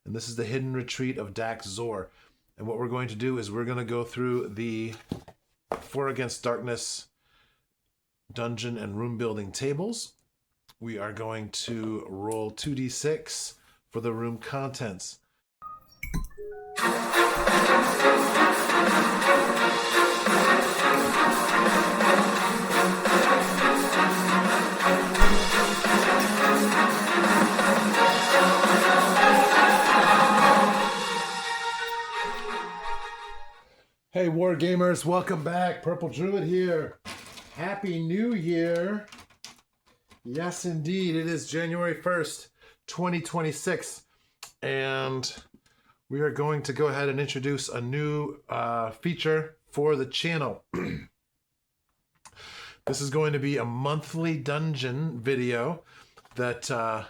And this is the hidden retreat of Dak-Zorr. And what we're going to do is we're going to go through the 4 Against Darkness dungeon and room building tables. We are going to roll 2d6 for the room contents. Hey War Gamers, welcome back. Purple Druid here. Happy New Year. Yes, indeed. It is January 1st, 2026. And we are going to go ahead and introduce a new feature for the channel. This is going to be a monthly dungeon video that I'm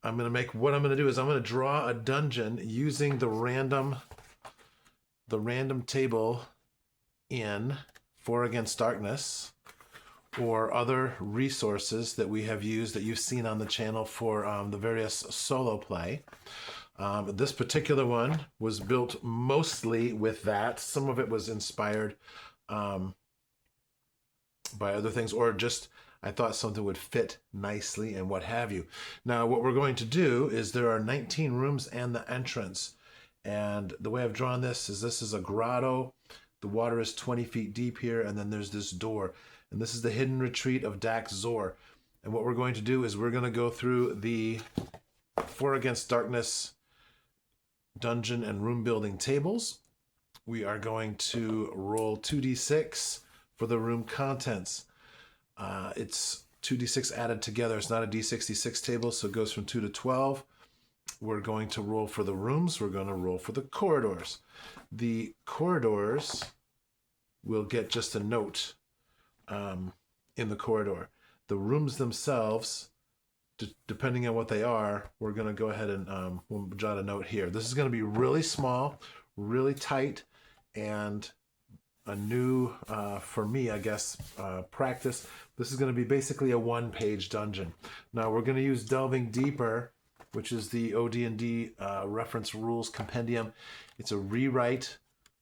going to make. What I'm going to do is I'm going to draw a dungeon using the random table in 4 Against Darkness or other resources that we have used that you've seen on the channel for the various solo play. This particular one was built mostly with that. Some of it was inspired by other things, or just I thought something would fit nicely and what have you. Now what we're going to do is there are 19 rooms and the entrance. And the way I've drawn this is a grotto. The water is 20 feet deep here, and then there's this door. And this is the hidden retreat of Dak-Zorr. And what we're going to do is we're going to go through the 4 Against Darkness dungeon and room building tables. We are going to roll 2d6 for the room contents. It's 2d6 added together. It's not a d66 table, so it goes from 2 to 12. We're going to roll for the rooms. We're going to roll for the corridors. The corridors will get just a note in the corridor. The rooms themselves, depending on what they are, we're going to go ahead and we'll jot a note here. This is going to be really small, really tight, and a new, for me, I guess, practice. This is going to be basically a one-page dungeon. Now, we're going to use Delving Deeper, which is the OD&D reference rules compendium. It's a rewrite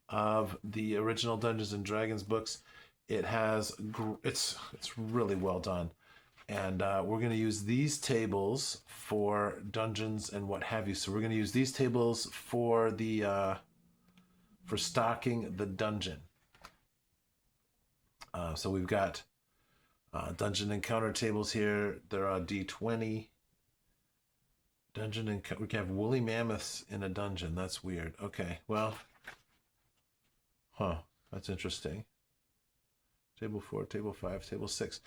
of the original Dungeons and Dragons books. It has, it's really well done. And we're going to use these tables for dungeons and what have you. So we're going to use these tables for the, for stocking the dungeon. So we've got dungeon encounter tables here. There are D20. Dungeon and we can have woolly mammoths in a dungeon. That's weird. Okay, well, that's interesting. Table 4, table 5, table 6.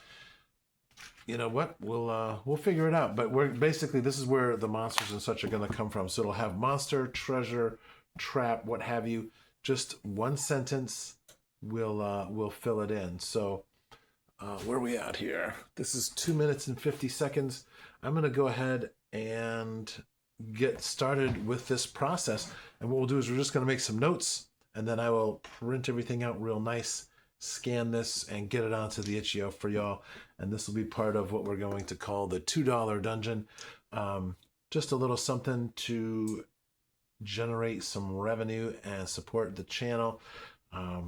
You know what? We'll figure it out. But we're basically, this is where the monsters and such are going to come from. So it'll have monster, treasure, trap, what have you. Just one sentence will fill it in. So where are we at here? This is 2 minutes and 50 seconds. I'm going to go ahead and get started with this process. And what we'll do is we're just going to make some notes, and then I will print everything out real nice, scan this, and get it onto the itch.io for y'all. And this will be part of what we're going to call the $2 dungeon. Just a little something to generate some revenue and support the channel. I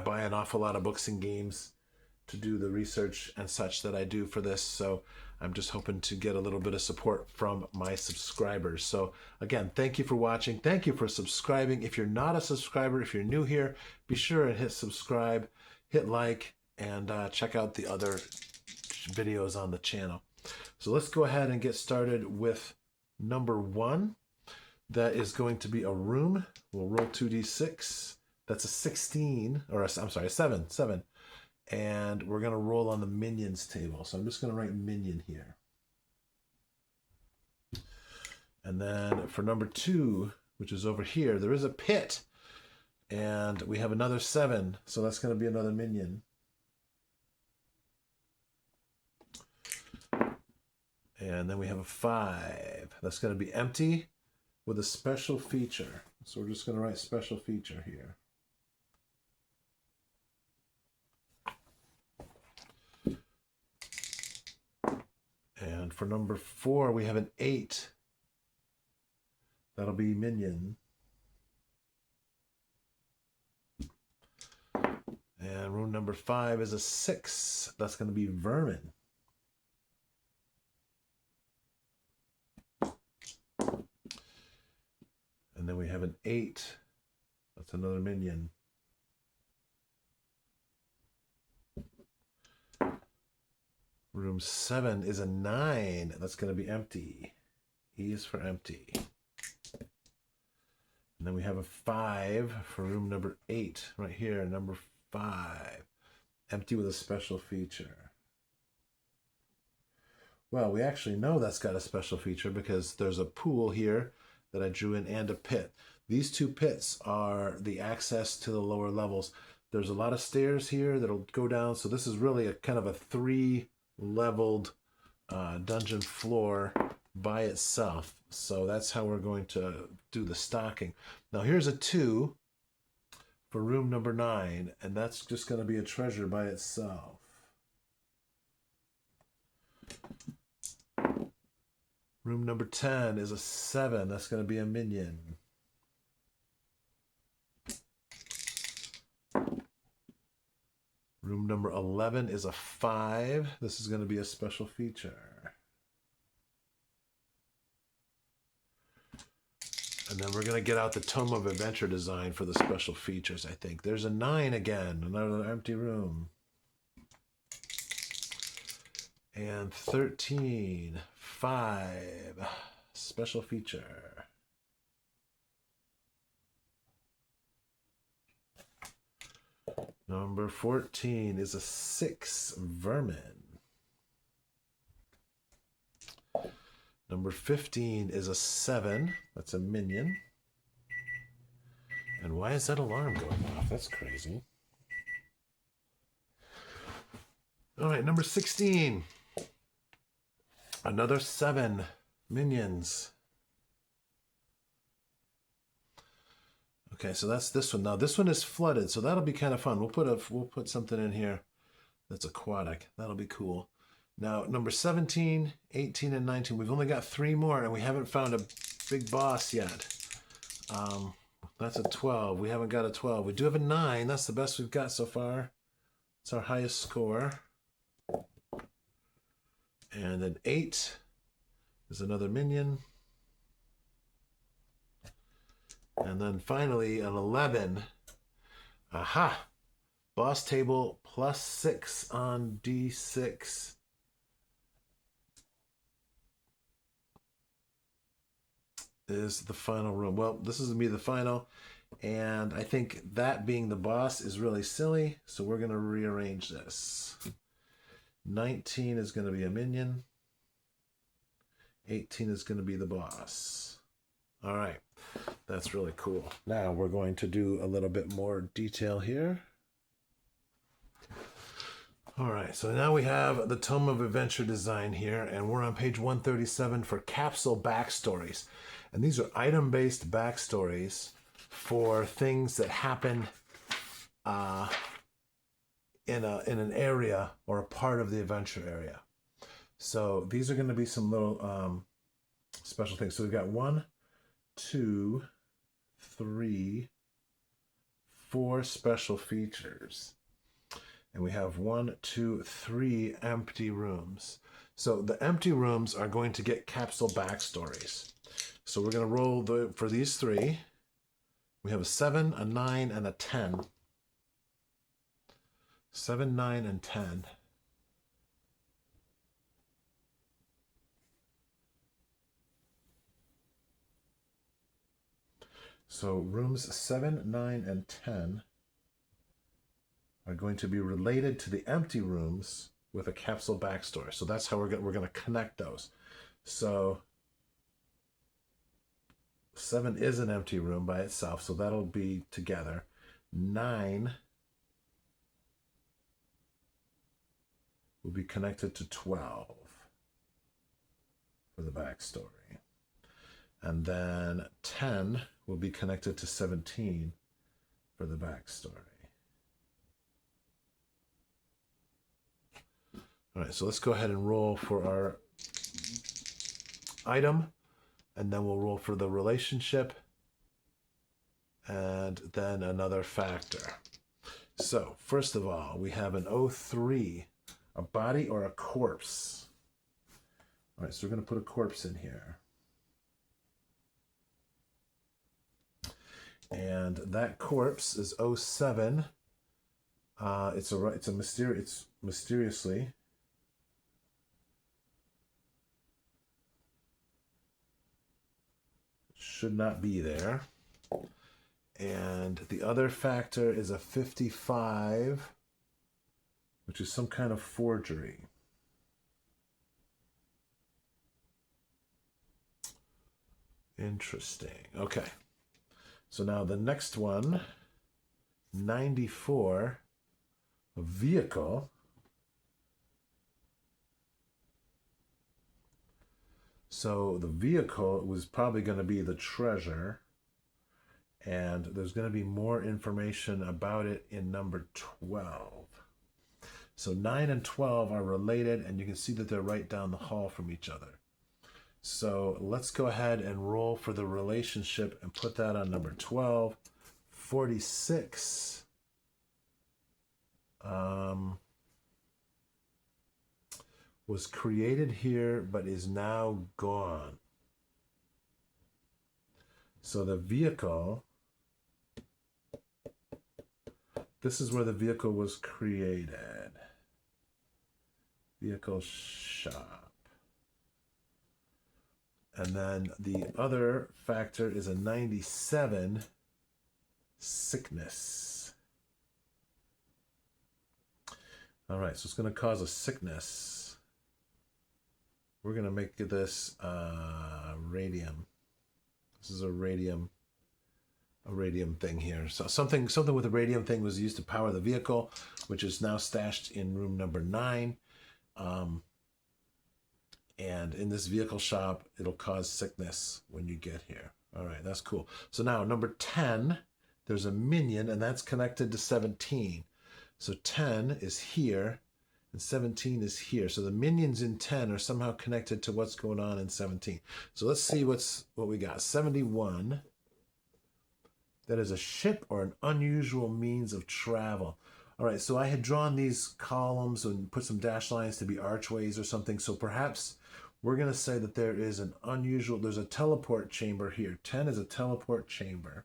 buy an awful lot of books and games to do the research and such that I do for this. So I'm just hoping to get a little bit of support from my subscribers. So again, thank you for watching. Thank you for subscribing. If you're not a subscriber, if you're new here, be sure and hit subscribe, hit like, and check out the other videos on the channel. So let's go ahead and get started with number 1. That is going to be a room. We'll roll 2d6. That's a 16, or I'm sorry, a 7. And we're going to roll on the minions table. So I'm just going to write minion here. And then for number 2, which is over here, there is a pit. And we have another 7. So that's going to be another minion. And then we have a 5. That's going to be empty with a special feature. So we're just going to write special feature here. And for number 4, we have an 8. That'll be minion. And room number 5 is a 6. That's going to be vermin. And then we have an 8. That's another minion. Room 7 is a 9. That's going to be empty. E is for empty. And then we have a 5 for room number 8 right here, number 5. Empty with a special feature. Well, we actually know that's got a special feature because there's a pool here that I drew in and a pit. These 2 pits are the access to the lower levels. There's a lot of stairs here that'll go down. So this is really a kind of a 3-leveled dungeon floor by itself. So that's how we're going to do the stocking. Now here's a 2 for room number 9, and that's just going to be a treasure by itself. Room number 10 is a 7. That's going to be a minion. Room number 11 is a 5. This is going to be a special feature. And then we're going to get out the Tome of Adventure design for the special features, I think. There's a 9 again, another empty room. And 13, 5, special feature. Number 14 is a 6, vermin. Number 15 is a 7. That's a minion. And why is that alarm going off? That's crazy. All right, number 16. Another 7 minions. Okay, so that's this one. Now this one is flooded, so that'll be kind of fun. We'll put something in here that's aquatic. That'll be cool. Now, number 17, 18, and 19. We've only got 3 more, and we haven't found a big boss yet. That's a 12. We haven't got a 12. We do have a 9. That's the best we've got so far. It's our highest score. And an 8 is another minion. And then finally, an 11. Aha! Boss table plus 6 on D6. Is the final room. Well, this is going to be the final, and I think that being the boss is really silly, so we're going to rearrange this. 19 is going to be a minion. 18 is going to be the boss. All right, that's really cool. Now we're going to do a little bit more detail here. All right, so now we have the Tome of Adventure design here, and we're on page 137 for capsule backstories. And these are item-based backstories for things that happen in an area or a part of the adventure area. So these are going to be some little special things. So we've got 1, 2, 3, 4 special features. And we have 1, 2, 3 empty rooms. So the empty rooms are going to get capsule backstories. So we're going to roll for these 3. We have a 7, a 9, and a 10. 7, 9, and 10. So rooms 7, 9, and 10 are going to be related to the empty rooms with a capsule backstory. So that's how we're going to connect those. So 7 is an empty room by itself, so that'll be together. 9 will be connected to 12 for the backstory. And then 10 will be connected to 17 for the backstory. All right, so let's go ahead and roll for our item, and then we'll roll for the relationship, and then another factor. So first of all, we have an 03, a body or a corpse. All right, so we're going to put a corpse in here. And that corpse is 07. It's mysteriously. Should not be there. And the other factor is a 55, which is some kind of forgery. Interesting. Okay. So now the next one, 94, a vehicle. So the vehicle was probably going to be the treasure. And there's going to be more information about it in number 12. So 9 and 12 are related, and you can see that they're right down the hall from each other. So let's go ahead and roll for the relationship and put that on number 12. 46. Was created here, but is now gone. So the vehicle, this is where the vehicle was created. Vehicle shop. And then the other factor is a 97, sickness. All right, so it's going to cause a sickness. We're going to make this radium. This is a radium thing here. So something with a radium thing was used to power the vehicle, which is now stashed in room number 9. And in this vehicle shop, it'll cause sickness when you get here. All right, that's cool. So now number 10, there's a minion, and that's connected to 17. So 10 is here, and 17 is here. So the minions in 10 are somehow connected to what's going on in 17. So let's see what we got. 71. That is a ship or an unusual means of travel. All right, so I had drawn these columns and put some dash lines to be archways or something. So perhaps we're going to say that there's a teleport chamber here. 10 is a teleport chamber.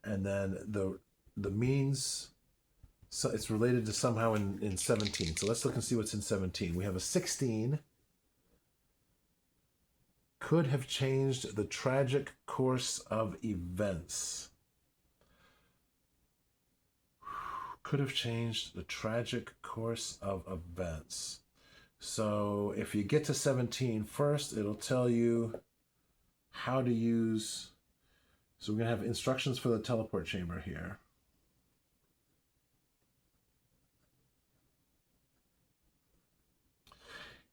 And then the means, so it's related to somehow in 17. So let's look and see what's in 17. We have a 16. Could have changed the tragic course of events. Could have changed the tragic course of events. So if you get to 17 first, it'll tell you how to use. So we're going to have instructions for the teleport chamber here.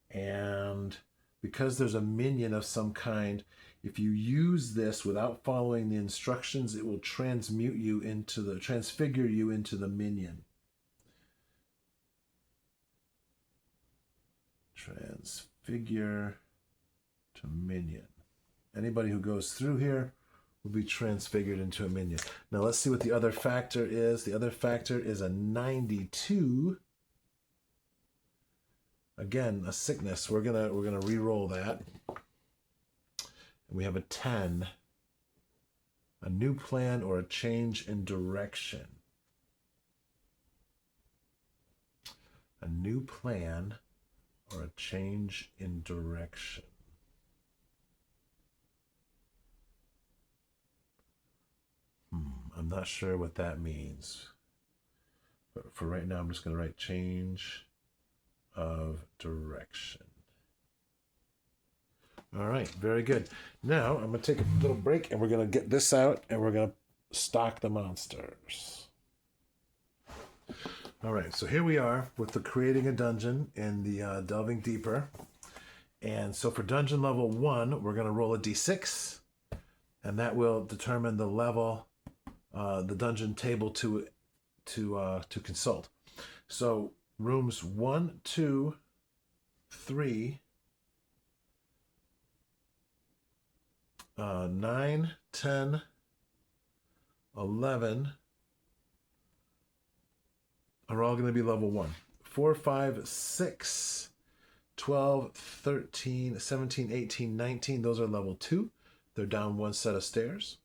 And because there's a minion of some kind, if you use this without following the instructions, it will transfigure you into the minion. Transfigure to minion. Anybody who goes through here will be transfigured into a minion. Now let's see what the other factor is. The other factor is a 92. Again, a sickness. We're gonna re-roll that. And we have a 10. A new plan or a change in direction. A new plan or a change in direction. I'm not sure what that means. But for right now, I'm just going to write change of direction. All right, very good. Now I'm going to take a little break and we're going to get this out and we're going to stock the monsters. All right, so here we are with the creating a dungeon and the delving deeper. And so for dungeon level 1, we're going to roll a d6 and that will determine the level, the dungeon table to consult. So rooms 1, 2, 3, 9, 10, 11 are all going to be level 1. 4, 5, 6, 12, 13, 17, 18, 19, those are level 2. They're down 1 set of stairs.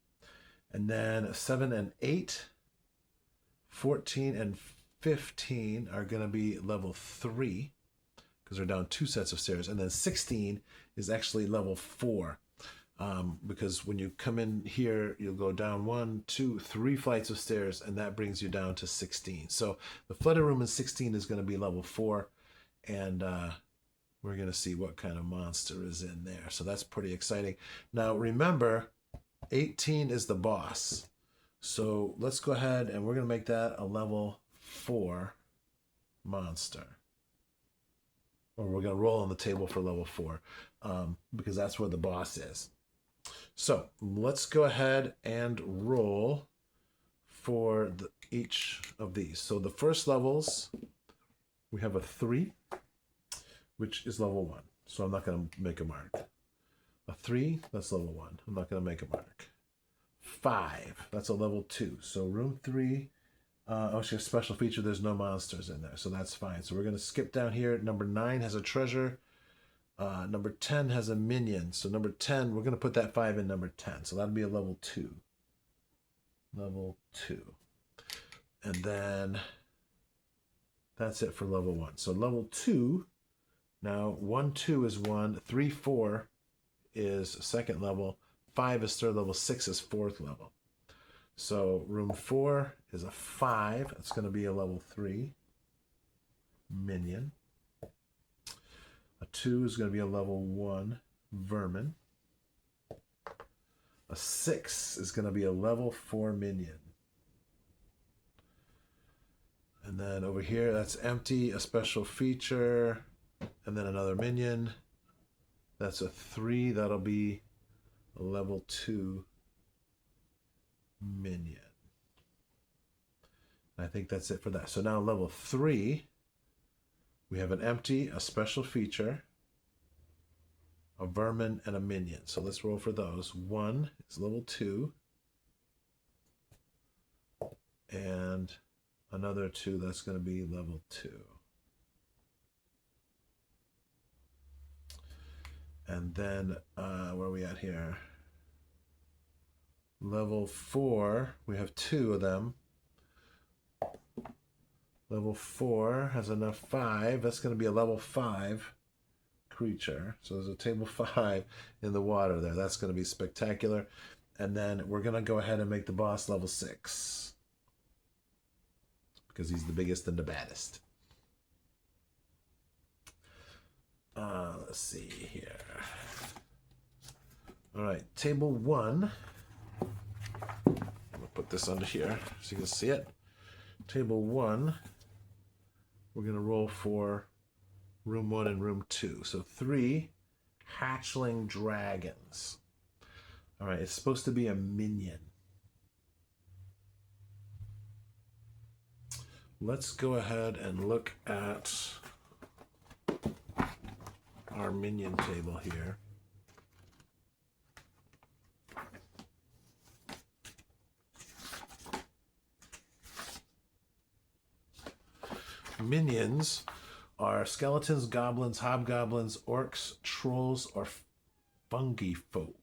And then 7 and 8, 14 and 15 are going to be level 3 because they're down 2 sets of stairs. And then 16 is actually level 4 because when you come in here, you'll go down 1, 2, 3 flights of stairs, and that brings you down to 16. So the flooded room in 16 is going to be level 4, and we're going to see what kind of monster is in there. So that's pretty exciting. Now remember, 18 is the boss. So let's go ahead and we're going to make that a level 4 monster. Or we're going to roll on the table for level 4 because that's where the boss is. So let's go ahead and roll for each of these. So the first levels, we have a 3, which is level 1. So I'm not going to make a mark. A 3, that's level 1. I'm not going to make a mark. 5, that's a level 2. So room 3, actually a special feature, there's no monsters in there, so that's fine. So we're going to skip down here. Number 9 has a treasure. Number 10 has a minion. So number 10, we're going to put that 5 in number 10. So that'll be a level 2. Level 2. And then that's it for level 1. So level 2, now 1, 2 is 1, 3, 4 is second level, 5 is third level, 6 is fourth level. So room 4 is a 5. It's going to be a level 3 minion. A 2 is going to be a level 1 vermin. A 6 is going to be a level 4 minion. And then over here, that's empty, a special feature, and then another minion. That's a 3. That'll be a level 2 minion. I think that's it for that. So now level 3, we have an empty, a special feature, a vermin, and a minion. So let's roll for those. 1 is level 2. And another 2, that's going to be level 2. And then, where are we at here? Level 4, we have 2 of them. Level 4 has enough 5. That's going to be a level 5 creature. So there's a table 5 in the water there. That's going to be spectacular. And then we're going to go ahead and make the boss level 6. Because he's the biggest and the baddest. Let's see here. All right, table 1. I'm going to put this under here so you can see it. Table 1, we're going to roll for room 1 and room 2. So 3 hatchling dragons. All right, it's supposed to be a minion. Let's go ahead and look at our minion table here. Minions are skeletons, goblins, hobgoblins, orcs, trolls, or fungi folk.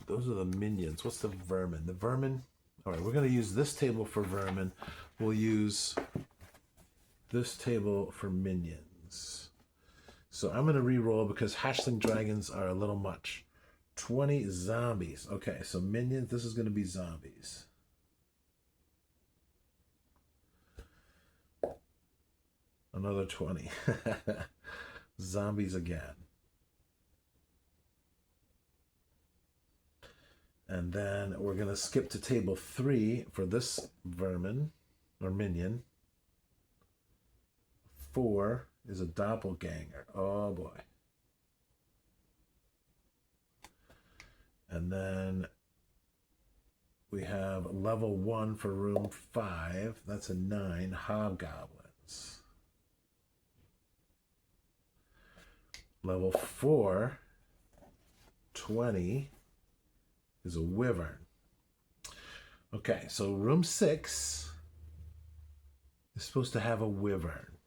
Those are the minions. What's the vermin? The vermin. All right, we're going to use this table for vermin. We'll use this table for minions. So I'm going to re-roll because hatchling dragons are a little much. 20 zombies. Okay, so minions, this is going to be zombies. Another 20. Zombies again. And then we're going to skip to table 3 for this vermin, or minion. 4 is a doppelganger. Oh boy. And then we have level 1 for room 5. That's a 9, hobgoblins. Level 4, 20, is a wyvern. Okay, so room 6 is supposed to have a wyvern.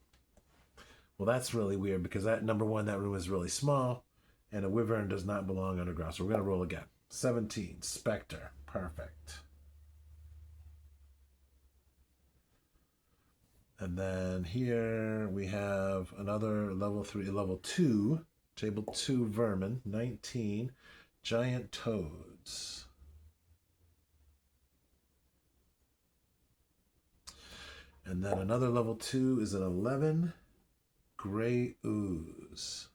Well, that's really weird because that, number one, that room is really small, and a wyvern does not belong underground. So we're going to roll again. 17, Spectre. Perfect. And then here we have another level 3, level 2, table 2 vermin. 19, giant toads. And then another level 2 is an 11, gray ooze.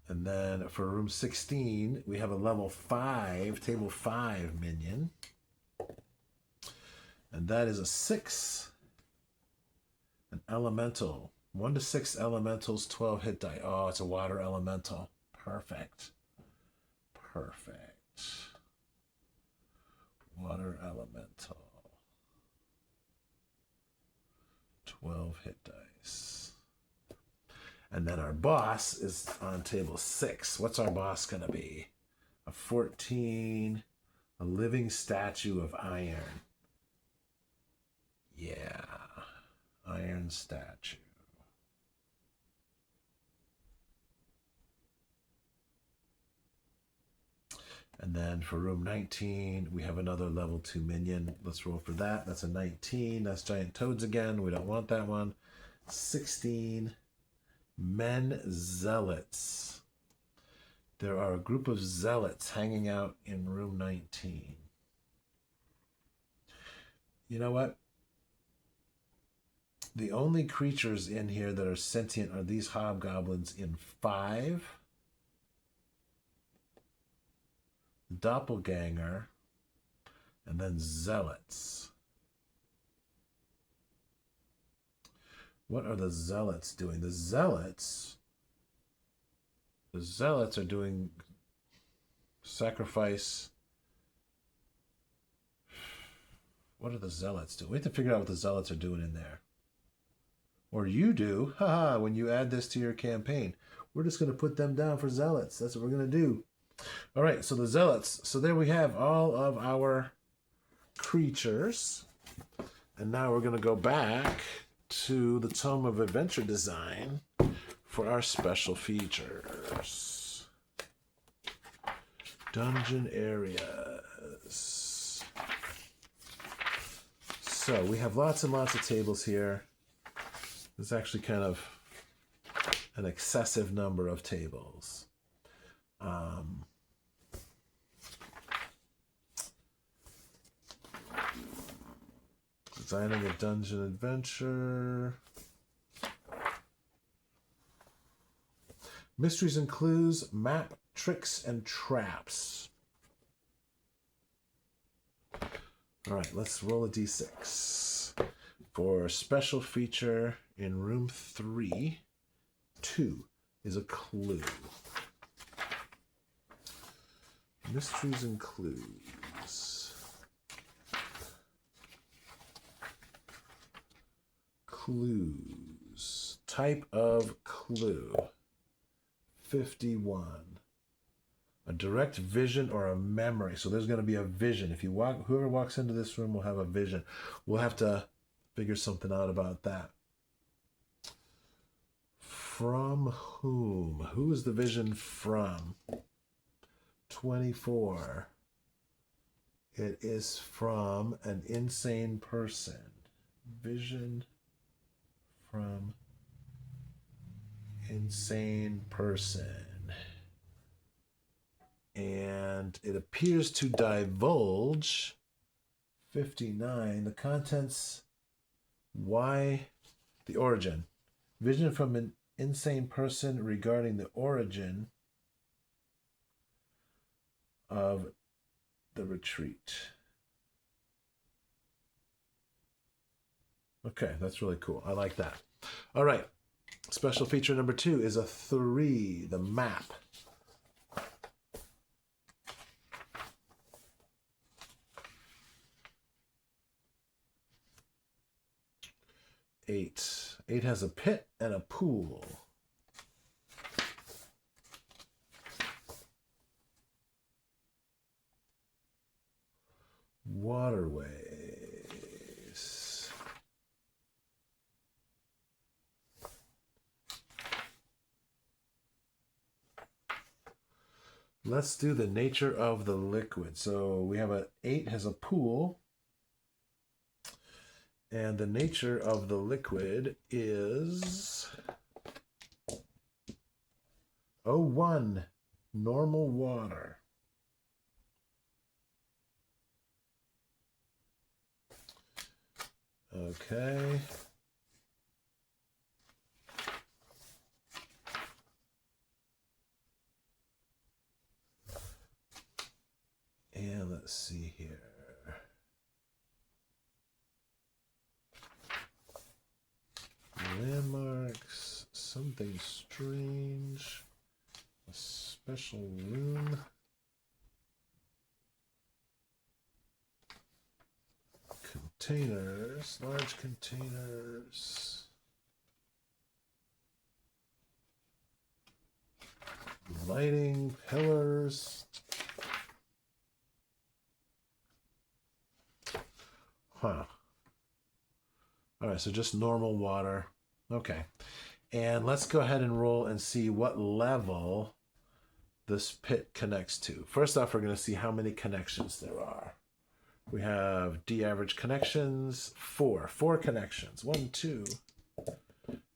And then for room 16, we have a level 5, table 5 minion. And that is a 6, an elemental. 1 to 6 elementals, 12 hit die. Oh, it's a water elemental. Perfect. Perfect. Water elemental. 12 hit dice. And then our boss is on table 6. What's our boss going to be? A 14, a living statue of iron. Yeah, iron statue. And then for room 19, we have another level 2 minion. Let's roll for that. That's a 19. That's giant toads again. We don't want that one. 16, men zealots. There are a group of zealots hanging out in room 19. You know what? The only creatures in here that are sentient are these hobgoblins in 5, doppelganger, and then zealots. What are the zealots doing? The zealots are doing sacrifice. What are the zealots doing? We have to figure out what the zealots are doing in there. Or you do, haha, when you add this to your campaign. We're just going to put them down for zealots. That's what we're going to do. All right, so the zealots. So there we have all of our creatures. And now we're going to go back to the Tome of Adventure Design for our special features. Dungeon areas. So we have lots and lots of tables here. There's actually kind of an excessive number of tables. Designing a dungeon adventure. Mysteries and clues, map, tricks, and traps. All right, let's roll a d6. For a special feature in room 3, 2 is a clue. Mysteries and clues. Clues. Type of clue. 51. A direct vision or a memory. So there's going to be a vision. If you walk, whoever walks into this room will have a vision. We'll have to figure something out about that. From whom? Who is the vision from? 24. It is from an insane person. Vision from insane person. And it appears to divulge 59. The contents, why, the origin. Vision from an insane person regarding the origin of the retreat. Okay, that's really cool. I like that. All right. Special feature number 2 is a 3, the map. Eight has a pit and a pool. Waterways. Let's do the nature of the liquid. So we have 8 has a pool. And the nature of the liquid is O1, normal water. Okay. And let's see here. Landmarks, something strange, a special room. Containers, large containers. Lighting, pillars. Huh. All right, so just normal water. Okay. And let's go ahead and roll and see what level this pit connects to. First off, we're going to see how many connections there are. We have D average connections, 4. 4 connections. 1, 2.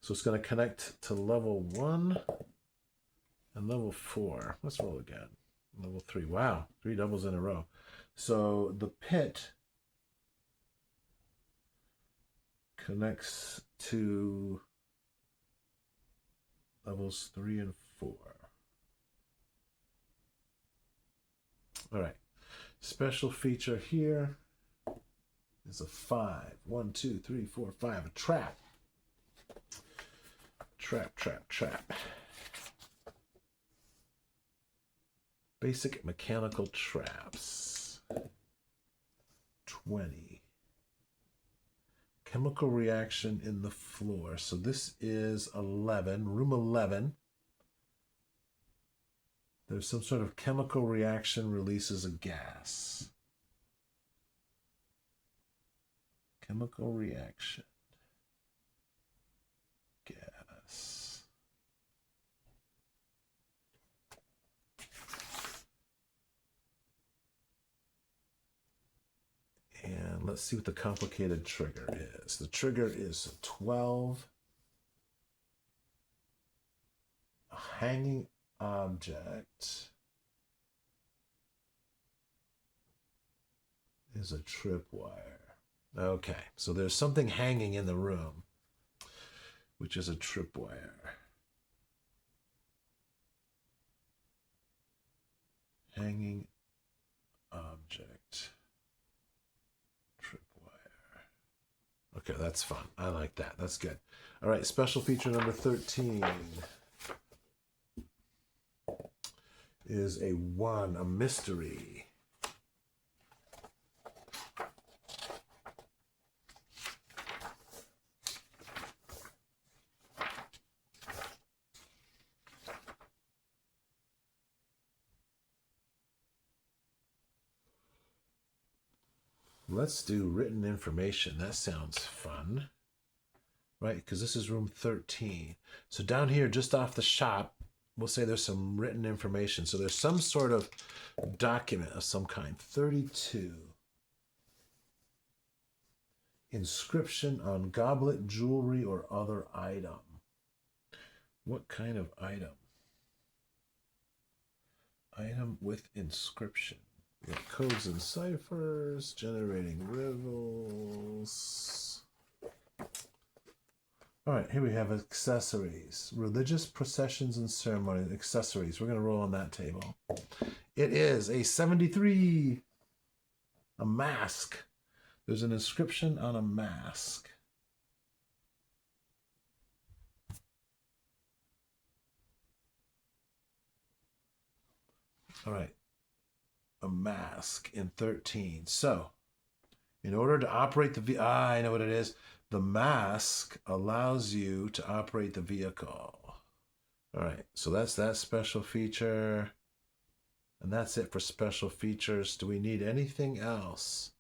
So it's going to connect to level 1 and level 4. Let's roll again. Level 3. Wow, 3 doubles in a row. So the pit connects to levels 3 and 4. All right. Special feature here is a 5. 1, 2, 3, 4, 5. A trap. Trap. Basic mechanical traps. 20. Chemical reaction in the floor. So this is 11, room 11. There's some sort of chemical reaction, releases a gas. Chemical reaction. Gas. And let's see what the complicated trigger is. The trigger is 12. A hanging object is a tripwire. Okay, so there's something hanging in the room, which is a tripwire. Hanging object. Tripwire. Okay, that's fun. I like that. That's good. All right, special feature number 13 is a 1, a mystery. Let's do written information. That sounds fun, right? Because this is room 13. So down here, just off the shop, we'll say there's some written information. So there's some sort of document of some kind. 32. Inscription on goblet, jewelry, or other item. What kind of item? Item with inscription. We have codes and ciphers, generating riddles. All right, here we have accessories. Religious processions and ceremonies. Accessories. We're going to roll on that table. It is a 73. A mask. There's an inscription on a mask. All right. A mask in 13. So, in order to operate the I know what it is. The mask allows you to operate the vehicle. All right, so that's that special feature. And that's it for special features. Do we need anything else?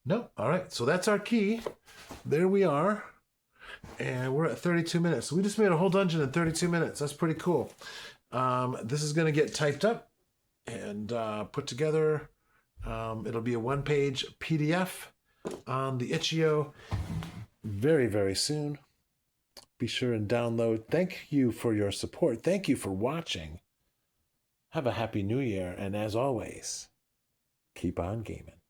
No. All right, so that's our key. There we are. And we're at 32 minutes. So we just made a whole dungeon in 32 minutes. That's pretty cool. This is going to get typed up and put together. It'll be a one-page PDF on the Itch.io very, very soon. Be sure and download. Thank you for your support. Thank you for watching. Have a happy new year. And as always, keep on gaming.